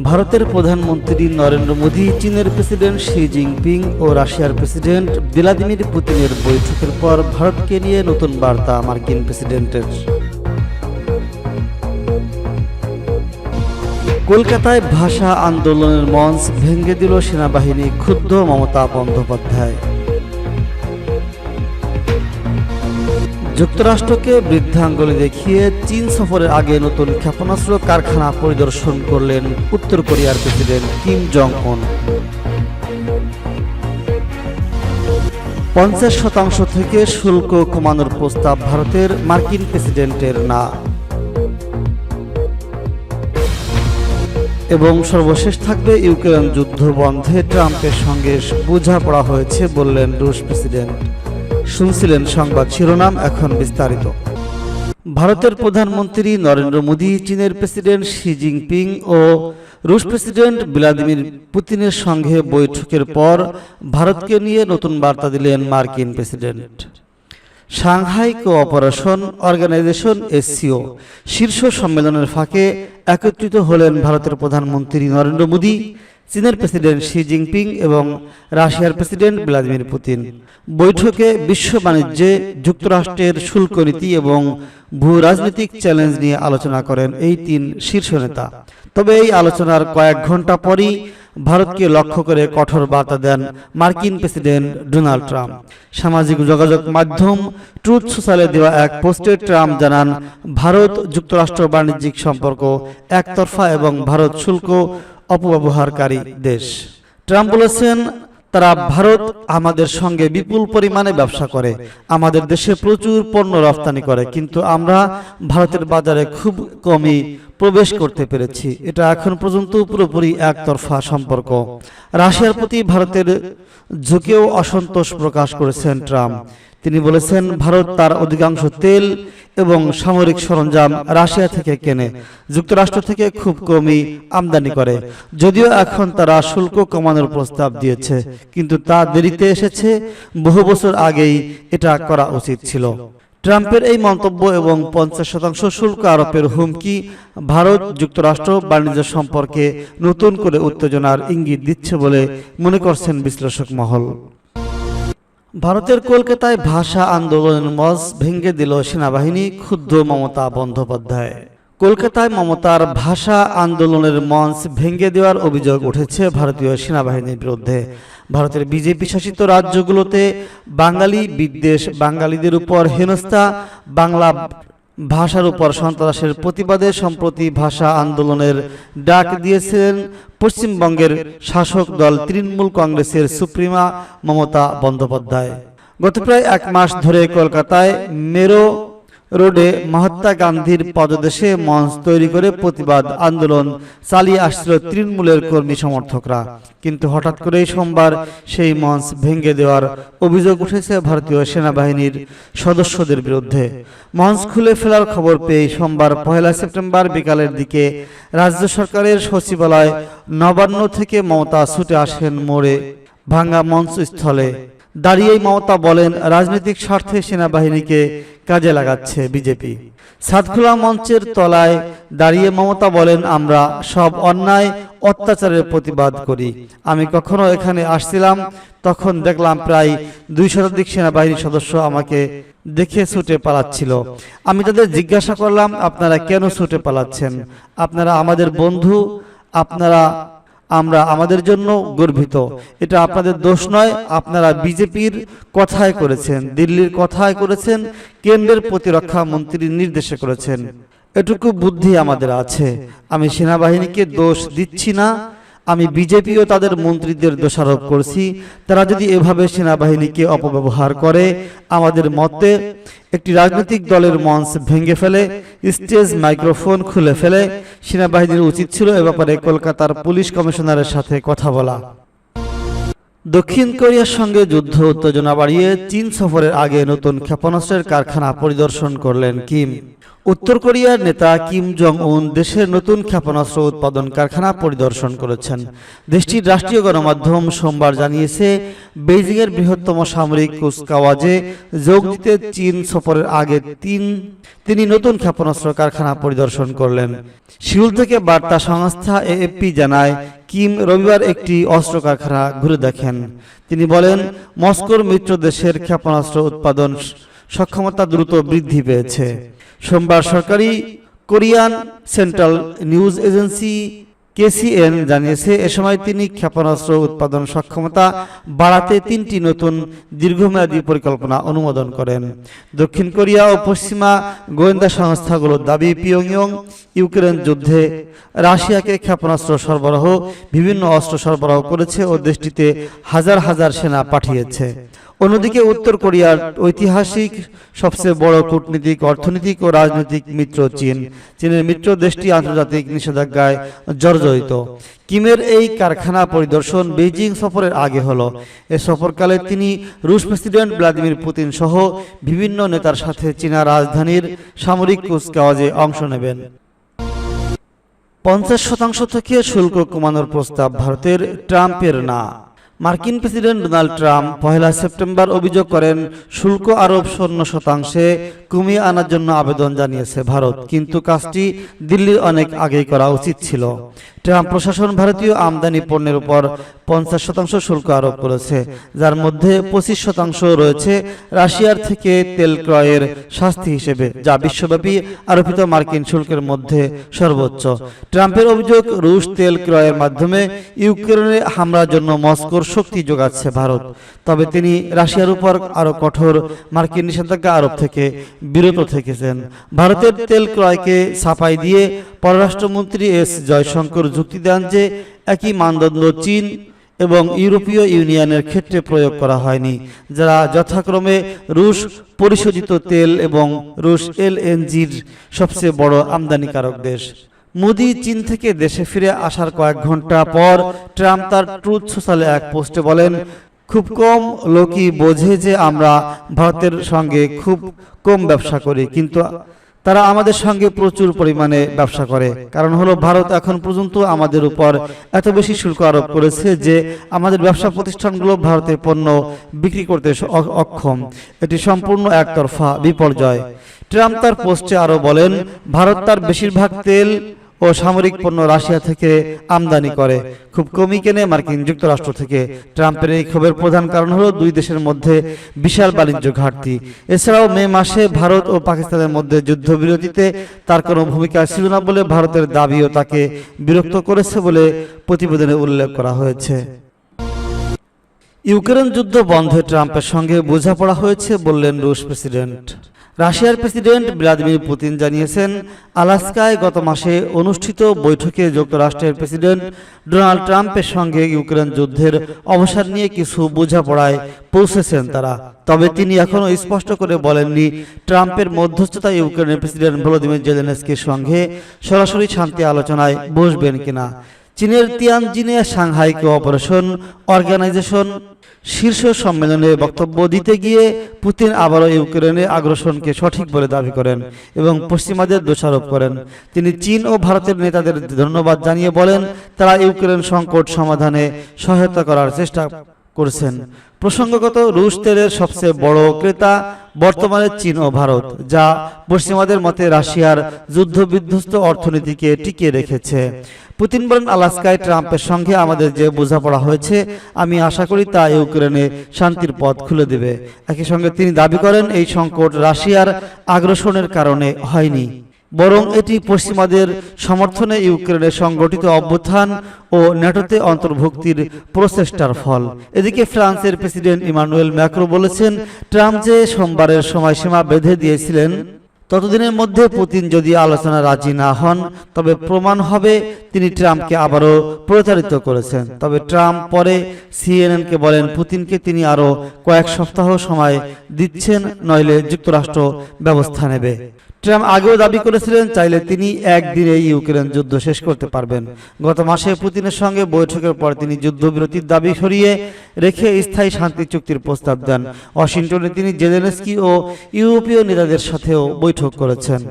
ভারতের প্রধানমন্ত্রী নরেন্দ্র মোদী, চীনের প্রেসিডেন্ট শি জিনপিং ও রাশিয়ার প্রেসিডেন্ট ভ্লাদিমির পুতিনের বৈঠকের পর ভারতকে নিয়ে নতুন বার্তা মার্কিন প্রেসিডেন্টের। কলকাতায় ভাষা আন্দোলনের মঞ্চ ভেঙে দিল সেনাবাহিনী, ক্ষুব্ধ মমতা বন্দ্যোপাধ্যায়। যুক্তরাষ্ট্রকে বৃদ্ধাঙ্গুলি দেখিয়ে চীন সফরের আগে নতুন ক্ষেপণাস্ত্র কারখানা পরিদর্শন করলেন উত্তর কোরিয়ার প্রেসিডেন্ট কিম জং উন। 50% থেকে শুল্ক কমানোর প্রস্তাব ভারতের, মার্কিন প্রেসিডেন্টের না। এবং সর্বশেষ থাকবে ইউক্রেন যুদ্ধ বন্ধে ট্রাম্পের সঙ্গে বোঝাপড়া হয়েছে বললেন রুশ প্রেসিডেন্ট। শুনছিলেন সংবাদ শিরোনাম, এখন বিস্তারিত। ভারতের প্রধানমন্ত্রী নরেন্দ্র মোদী, চীনের প্রেসিডেন্ট শি জিনপিং ও রুশ প্রেসিডেন্ট ভ্লাদিমির পুতিনের সঙ্গে বৈঠকের পর ভারতকে নিয়ে নতুন বার্তা দিলেন মার্কিন president. Shanghai cooperation organization SCO শীর্ষ সম্মেলনের ফাঁকে একত্রিত হলেন ভারতের প্রধানমন্ত্রী নরেন্দ্র মোদী, চীনের প্রেসিডেন্ট শি জিনপিং এবং রাশিয়ার প্রেসিডেন্ট ভ্লাদিমির পুতিন। বৈঠকে বিশ্ব বাণিজ্যে যুক্তরাষ্ট্রের শুল্ক নীতি এবং ভূ রাজনৈতিক চ্যালেঞ্জ নিয়ে আলোচনা করেন এই তিন শীর্ষ নেতা। তবে এই আলোচনার কয়েক ঘন্টা পরই ভারতকে লক্ষ্য করে কঠোর বার্তা দেন মার্কিন প্রেসিডেন্ট ডোনাল্ড ট্রাম্প। সামাজিক যোগাযোগ মাধ্যম ট্রুথ সোশ্যালে দেওয়া এক পোস্টে ট্রাম্প জানান, ভারত যুক্তরাষ্ট্র বাণিজ্যিক সম্পর্ক একতরফা এবং ভারত শুল্ক অপব্যবহারকারী দেশ। ট্রাম্প বলেছেন, ভারত আমাদের সঙ্গে বিপুল পরিমাণে ব্যবসা করে, আমাদের দেশে প্রচুর পণ্য রপ্তানি করে, কিন্তু আমরা ভারতের বাজারে খুব কমই প্রবেশ করতে পেরেছি। এটা এখন পর্যন্ত পুরোপুরি একতরফা সম্পর্ক। রাশিয়ার প্রতি ভারতের ঝুঁকেও অসন্তোষ প্রকাশ করেছেন ট্রাম্প। তিনি বলেছেন, ভারত তার অধিকাংশ তেল এবং সামরিক সরঞ্জাম রাশিয়া থেকে কেনে, যুক্তরাষ্ট্র থেকে খুব কমই আমদানি করে। যদিও এখন তারা শুল্ক কমানোর প্রস্তাব দিয়েছে, কিন্তু তা দেরিতে এসেছে, বহু বছর আগেই এটা করা উচিত ছিল। ট্রাম্পের এই মন্তব্য এবং 50% শুল্ক আরোপের হুমকি ভারত যুক্তরাষ্ট্র বাণিজ্য সম্পর্কে নতুন করে উত্তেজনার ইঙ্গিত দিচ্ছে বলে মনে করছেন বিশ্লেষক মহল। ভারতের কলকাতায় ভাষা আন্দোলনের মঞ্চ ভেঙে দিল সেনাবাহিনী, ক্ষুব্ধ মমতা বন্দ্যোপাধ্যায়। কলকাতায় মমতার ভাষা আন্দোলনের মঞ্চ ভেঙে দেওয়ার অভিযোগ উঠেছে ভারতীয় সেনাবাহিনীর বিরুদ্ধে। ভারতের বিজেপি শাসিত রাজ্যগুলোতে বাঙালি বিদ্বেষ, বাঙালিদের উপর হেনস্থা, বাংলা ভাষার উপর সন্ত্রাসের প্রতিবাদে সম্প্রতি ভাষা আন্দোলনের ডাক দিয়েছেন পশ্চিমবঙ্গের শাসক দল তৃণমূল কংগ্রেসের সুপ্রিমা মমতা বন্দ্যোপাধ্যায়। গত প্রায় 1 মাস ধরে কলকাতায় মেরো রোডে মহাত্মা গান্ধীর পদদেশে মঞ্চ তৈরি করে প্রতিবাদ আন্দোলন চালিয়ে আসছিল তৃণমূলের কর্মী সমর্থকরা। কিন্তু হঠাৎ করেই সোমবার সেই মঞ্চ ভেঙে দেওয়ার অভিযোগ উঠেছে ভারতীয় সেনাবাহিনীর সদস্যদের বিরুদ্ধে। মঞ্চ খুলে ফেলার খবর পেয়ে সোমবার 1 সেপ্টেম্বর বিকালের দিকে রাজ্য সরকারের সচিবালয় নবান্ন থেকে মমতা ছুটে আসেন মোড়ে ভাঙ্গা মঞ্চস্থলে। দাঁড়িয়েই মমতা বলেন, রাজনৈতিক স্বার্থে সেনাবাহিনীকে কাজে লাগাচ্ছে বিজেপি। সাতখোলা মঞ্চের তলায় দাঁড়িয়ে মমতা বলেন, আমরা সব অন্যায় অত্যাচারের প্রতিবাদ করি। আমি কখনো এখানে আসছিলাম, তখন দেখলাম প্রায় 2 শতাধিক সেনাবাহিনীর সদস্য আমাকে দেখে ছুটে পালাচ্ছিল। আমি তাদের জিজ্ঞাসা করলাম, আপনারা কেন ছুটে পালাচ্ছেন? আপনারা আমাদের বন্ধু, আমরা আমাদের জন্য গর্বিত। এটা আপনাদের দোষ নয়, আপনারা বিজেপির কথাই করেছেন, দিল্লির কথাই করেছেন, কেন্দ্রের প্রতিরক্ষা মন্ত্রীর নির্দেশে করেছেন। এটুকু বুদ্ধি আমাদের আছে। আমি সেনাবাহিনীকে দোষ দিচ্ছি না, আমি বিজেপি ও তাদের মন্ত্রীদের দোষারোপ করছি। তারা যদি এভাবে সেনাবাহিনীকে অপব্যবহার করে, আমাদের মতে একটি রাজনৈতিক দলের মঞ্চ ভেঙে ফেলে, স্টেজ মাইক্রোফোন খুলে ফেলে, সেনাবাহিনীর উচিত ছিল এ ব্যাপারে কলকাতার পুলিশ কমিশনারের সাথে কথা বলা। দক্ষিণ কোরিয়ার সঙ্গে যুদ্ধ উত্তেজনা বাড়িয়ে চীন সফরের আগে নতুন ক্ষেপণাস্ত্রের কারখানা পরিদর্শন করলেন কিম। উত্তর কোরিয়ার নেতা কিম জং উন দেশের নতুন ক্ষেপণাস্ত্র উৎপাদন কারখানা পরিদর্শন করেছেন। দেশটির রাষ্ট্রীয় গণমাধ্যম সোমবার জানিয়েছে, বেইজিংয়ের বৃহত্তম সামরিক কুচকাওয়াজে যোগ দিতে চীন সফরের আগে তিনি নতুন ক্ষেপণাস্ত্র কারখানা পরিদর্শন করলেন। সিউল থেকে বার্তা সংস্থা এএফপি জানায়, কিম রবিবার একটি অস্ত্র কারখানা ঘুরে দেখেন। তিনি বলেন, মস্কোর মিত্র দেশের ক্ষেপণাস্ত্র উৎপাদন সক্ষমতা দ্রুত বৃদ্ধি পেয়েছে। সোমবার সরকারি Korean central news agency KCN জানিয়েছে, এ সময় তিনি ক্ষেপণাস্ত্র উৎপাদন সক্ষমতা বাড়াতে 3টি নতুন দীর্ঘমেয়াদী পরিকল্পনা অনুমোদন করেন। দক্ষিণ কোরিয়া ও পশ্চিমা গোয়েন্দা সংস্থাগুলোর দাবি, পিয়ংইয়ং ইউক্রেন যুদ্ধে রাশিয়াকে ক্ষেপণাস্ত্র সরবরাহ, বিভিন্ন অস্ত্র সরবরাহ করেছে ও দেশটিতে হাজার হাজার সেনা পাঠিয়েছে। অন্যদিকে উত্তর কোরিয়ার ঐতিহাসিক সবচেয়ে বড় কূটনীতিক, অর্থনৈতিক ও রাজনৈতিক মিত্র চীনের মিত্র দেশটি আন্তর্জাতিক নিষেধাজ্ঞায় জর্জরিত। কিমের এই কারখানা পরিদর্শন বেইজিং সফরের আগে হলো। এ সফরকালে তিনি রুশ প্রেসিডেন্ট ভ্লাদিমির পুতিন সহ বিভিন্ন নেতার সাথে চীনা রাজধানীর সামরিক কুচকাওয়াজে অংশ নেবেন। 50% থেকে শুল্ক কমানোর প্রস্তাব ভারতের, ট্রাম্পের না। মার্কিন প্রেসিডেন্ট ডোনাল্ড ট্রাম্প 1 সেপ্টেম্বর অভিযোগ করেন, শুল্ক আরোপ 0% কমিয়ে আনার জন্য আবেদন জানিয়েছে ভারত, কিন্তু কাজটি দিল্লির অনেক আগেই করা উচিত ছিল। ট্রাম্প প্রশাসন ভারতীয় আমদানি পণ্যের উপর 50% শুল্ক আরোপ করেছে, যার মধ্যে 25% রয়েছে রাশিয়ার থেকে তেল ক্রয়ের শাস্তি হিসেবে, যা বিশ্বব্যাপী আরোপিত মার্কিন শুল্কের মধ্যে সর্বোচ্চ। ট্রাম্পের অভিযোগ, রুশ তেল ক্রয়ের মাধ্যমে ইউক্রেনে হামলার জন্য মস্কোর শক্তি যোগাচ্ছে ভারত। তবে তিনি রাশিয়ার উপর আরো কঠোর মার্কিন নিষেধাজ্ঞা আরোপ থেকে বিরত থেকেছেন। ভারতের তেল ক্রয়কে ছাপাই দিয়ে পররাষ্ট্রমন্ত্রী এস জয়শঙ্কর যুক্তি দেন যে একই মানদণ্ড চীন এবং ইউরোপীয় ইউনিয়নের ক্ষেত্রে প্রয়োগ করা হয়নি, যারা যথাক্রমে রুশ পরিশোধিত তেল এবং রুশ এলএনজির সবচেয়ে বড় আমদানিকারক দেশ। মোদি চীন থেকে দেশে ফিরে আসার কয়েক ঘন্টা পর ট্রাম্প তার ট্রুথ সোশ্যালে এক পোস্টে বলেন, খুব কম লোকই বোঝে যে আমরা ভারতের সঙ্গে খুব কম ব্যবসা করি, কিন্তু তারা আমাদের সঙ্গে প্রচুর পরিমাণে ব্যবসা করে। কারণ হলো, ভারত এখন পর্যন্ত আমাদের উপর এত বেশি শুল্ক আরোপ করেছে যে আমাদের ব্যবসা প্রতিষ্ঠানগুলো ভারতের পণ্য বিক্রি করতে অক্ষম। এটি সম্পূর্ণ একতরফা বিপর্যয়। ট্রাম্প তার পোস্টে আরো বলেন, ভারত তার বেশিরভাগ তেল ও সামরিক পণ্য রাশিয়া থেকে আমদানি করে, খুব কমই কেনে মার্কিন যুক্তরাষ্ট্র থেকে। ট্রাম্পের এই ক্ষোভের প্রধান কারণ হলো দুই দেশের মধ্যে বিশাল বাণিজ্য ঘাটতি। এছাড়াও মে মাসে ভারত ও পাকিস্তানের মধ্যে যুদ্ধবিরতিতে তার কোনো ভূমিকা ছিল না বলে ভারতের দাবিও তাকে বিরক্ত করেছে বলে প্রতিবেদনে উল্লেখ করা হয়েছে। ইউক্রেন যুদ্ধ বন্ধে ট্রাম্পের সঙ্গে বোঝাপড়া হয়েছে বললেন রুশ প্রেসিডেন্ট। রাশিয়ার প্রেসিডেন্ট ভ্লাদিমির পুতিন জানিয়েছেন, আলাস্কায় গত মাসে অনুষ্ঠিত বৈঠকে যুক্তরাষ্ট্রের প্রেসিডেন্ট ডোনাল্ড ট্রাম্পের সঙ্গে ইউক্রেন যুদ্ধের অবসান নিয়ে কিছু বোঝাপড়ায় পৌঁছেছেন তারা। তবে তিনি এখনো স্পষ্ট করে বলেননি ট্রাম্পের মধ্যস্থতা ইউক্রেনের প্রেসিডেন্ট ভলোদিমির জেলেনস্কির সঙ্গে সরাসরি শান্তি আলোচনায় বসবেন কিনা। চীনের তিয়ানজিনে সাংহাই কোঅপারেশন অর্গানাইজেশন শীর্ষ সম্মেলনে বক্তব্য দিতে গিয়ে পুতিন আবারও ইউক্রেনে আগ্রাসনকে সঠিক বলে দাবি করেন এবং পশ্চিমাদের দোষারোপ করেন। তিনি চীন ও ভারতের নেতাদের ধন্যবাদ জানিয়ে বলেন, তারা ইউক্রেন সংকট সমাধানে সহায়তা করার চেষ্টা করছেন। প্রসঙ্গগত, রুশ তেলের সবচেয়ে বড় ক্রেতা বর্তমানে চীন ও ভারত, যা পশ্চিমাদের মতে রাশিয়ার যুদ্ধবিধ্বস্ত অর্থনীতিকে টিকিয়ে রেখেছে। পুতিন বলেন, আলাস্কায় ট্রাম্পের সঙ্গে আমাদের যে বোঝাপড়া হয়েছে, আমি আশা করি তা ইউক্রেনে শান্তির পথ খুলে দেবে। একই সঙ্গে তিনি দাবি করেন, এই সংকট রাশিয়ার আগ্রাসনের কারণে হয়নি, বরং এটি পশ্চিমাদের সমর্থনে ইউক্রেনের সংগঠিত অভ্যুত্থান ও ন্যাটোতে অন্তর্ভুক্তির প্রচেষ্টার ফল। এদিকে ফ্রান্সের প্রেসিডেন্ট ইমানুয়েল ম্যাক্রো বলেছেন, ট্রাম্প যে সোমবারের সময়সীমা বেঁধে দিয়েছিলেন, ততদিনের মধ্যে পুতিন যদি আলোচনা রাজি না হন, তবে প্রমাণ হবে তিনি ট্রাম্পকে আবারও প্রতারিত করেছেন। তবে ট্রাম্প পরে সিএনএনকে বলেন, পুতিনকে তিনি আরও কয়েক সপ্তাহ সময় দিচ্ছেন, নইলে যুক্তরাষ্ট্র ব্যবস্থা নেবে। ট্রাম্প আগেও দাবি করেছিলেন চাইলে তিনি একদিনে ইউক্রেন যুদ্ধ শেষ করতে পারবেন। গত মাসে পুতিনের সঙ্গে বৈঠকের পর তিনি যুদ্ধবিরতির দাবি সরিয়ে রেখে স্থায়ী শান্তি চুক্তির প্রস্তাব দেন। ওয়াশিংটনে তিনি জেলেনস্কি ও ইউরোপীয় নেতাদের সাথেও বৈঠক করেছেন।